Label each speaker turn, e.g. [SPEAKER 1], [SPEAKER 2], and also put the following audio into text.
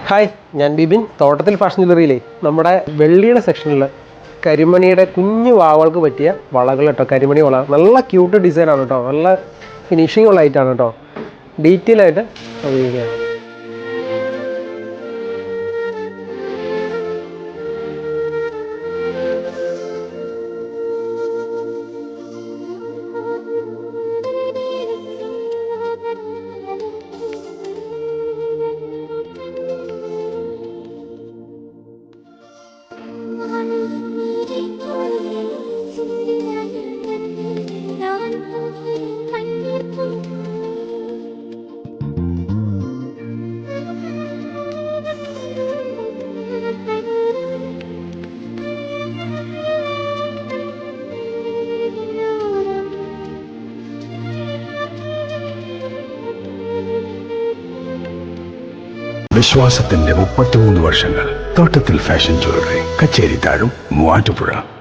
[SPEAKER 1] Hi, ഞാൻ ബിബിൻ. തോട്ടത്തിൽ fashion ജ്വല്ലറിയിലെ നമ്മുടെ വെള്ളിയുടെ സെക്ഷനിൽ കരിമണിയുടെ കുഞ്ഞു വാവകൾക്ക് പറ്റിയ വളകൾ കേട്ടോ. കരിമണി വള നല്ല ക്യൂട്ട് ഡിസൈനാണ് കേട്ടോ. നല്ല ഫിനിഷിംഗ് ഉള്ള ഐറ്റാണ് കേട്ടോ. ഡീറ്റെയിൽ ആയിട്ട് ഉപയോഗിക്കാം.
[SPEAKER 2] വിശ്വാസത്തിന്റെ 33 വർഷങ്ങൾ. തോട്ടത്തിൽ ഫാഷൻ ജ്വല്ലറി, കച്ചേരി താഴം, മൂവാറ്റുപുഴ.